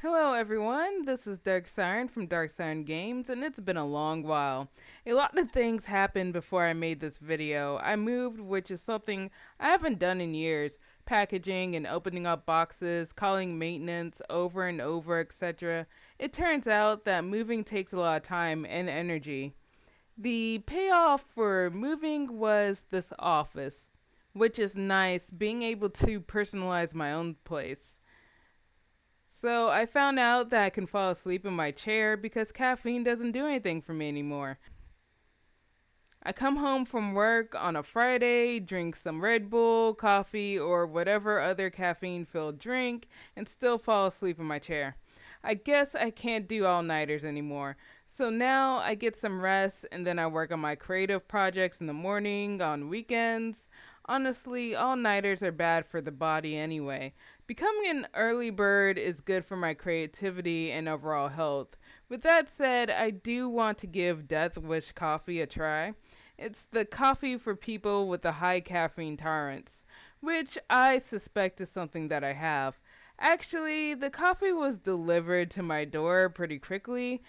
Hello everyone, this is Dark Siren from Dark Siren Games, and it's been a long while. A lot of things happened before I made this video. I moved, which is something I haven't done in years. Packaging and opening up boxes, calling maintenance over and over, etc. It turns out that moving takes a lot of time and energy. The payoff for moving was this office, which is nice, being able to personalize my own place. So I found out that I can fall asleep in my chair because caffeine doesn't do anything for me anymore. I come home from work on a Friday, drink some Red Bull, coffee, or whatever other caffeine filled drink, and still fall asleep in my chair. I guess I can't do all-nighters anymore. So now I get some rest and then I work on my creative projects in the morning, on weekends. Honestly, all-nighters are bad for the body anyway. Becoming an early bird is good for my creativity and overall health. With that said, I do want to give Death Wish coffee a try. It's the coffee for people with a high caffeine tolerance, which I suspect is something that I have. Actually, the coffee was delivered to my door pretty quickly,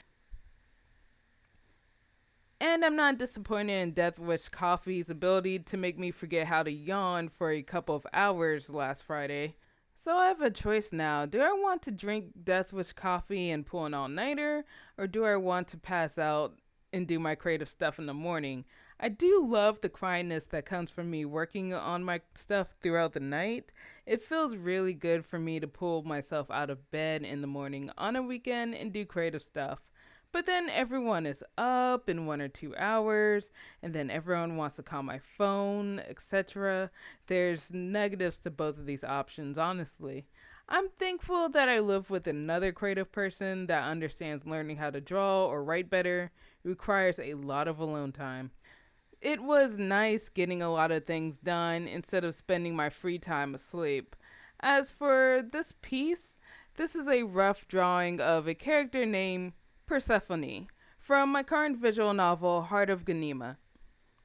and I'm not disappointed in Death Wish Coffee's ability to make me forget how to yawn for a couple of hours last Friday. So I have a choice now. Do I want to drink Death Wish Coffee and pull an all-nighter, or do I want to pass out and do my creative stuff in the morning? I do love the quietness that comes from me working on my stuff throughout the night. It feels really good for me to pull myself out of bed in the morning on a weekend and do creative stuff. But then everyone is up in 1 or 2 hours, and then everyone wants to call my phone, etc. There's negatives to both of these options, honestly. I'm thankful that I live with another creative person that understands learning how to draw or write better. It requires a lot of alone time. It was nice getting a lot of things done instead of spending my free time asleep. As for this piece, this is a rough drawing of a character named Persephone from my current visual novel Heart of Ganima.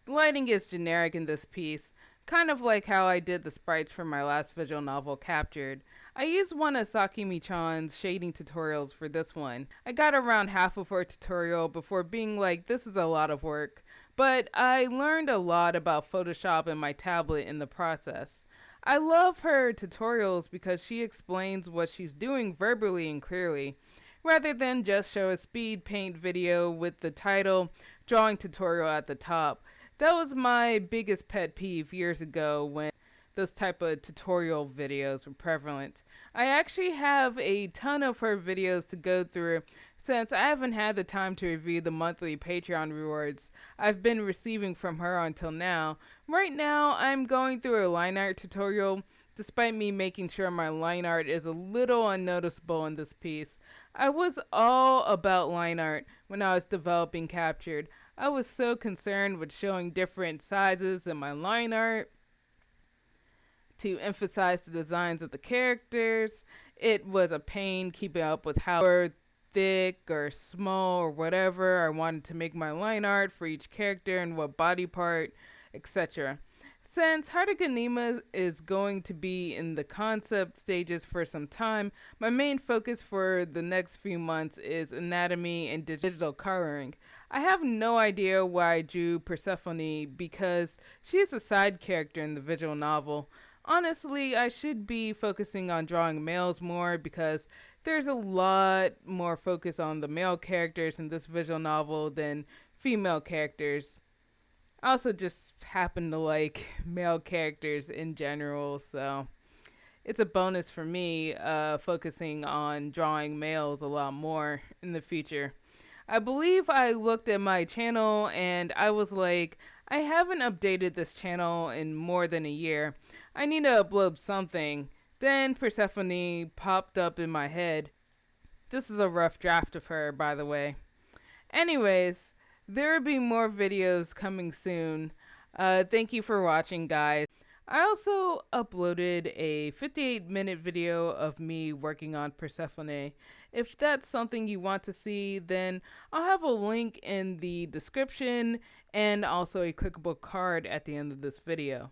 The lighting is generic in this piece, kind of like how I did the sprites for my last visual novel Captured. I used one of Sakimichan's shading tutorials for this one. I got around half of her tutorial before being like, this is a lot of work. But I learned a lot about Photoshop and my tablet in the process. I love her tutorials because she explains what she's doing verbally and clearly, rather than just show a speed paint video with the title drawing tutorial at the top. That was my biggest pet peeve years ago when those type of tutorial videos were prevalent. I actually have a ton of her videos to go through since I haven't had the time to review the monthly Patreon rewards I've been receiving from her until now. Right now, I'm going through a line art tutorial, despite me making sure my line art is a little unnoticeable in this piece. I was all about line art when I was developing Captured. I was so concerned with showing different sizes in my line art to emphasize the designs of the characters. It was a pain keeping up with how thick or small or whatever I wanted to make my line art for each character and what body part, etc. Since Heart of Ganima is going to be in the concept stages for some time, my main focus for the next few months is anatomy and digital coloring. I have no idea why I drew Persephone because she is a side character in the visual novel. Honestly, I should be focusing on drawing males more because there's a lot more focus on the male characters in this visual novel than female characters. I also just happen to like male characters in general, so it's a bonus for me focusing on drawing males a lot more in the future. I believe I looked at my channel and I was like, I haven't updated this channel in more than a year. I need to upload something. Then Persephone popped up in my head. This is a rough draft of her, by the way. Anyways, there will be more videos coming soon. Thank you for watching, guys. I also uploaded a 58-minute video of me working on Persephone. If that's something you want to see, then I'll have a link in the description and also a clickable card at the end of this video.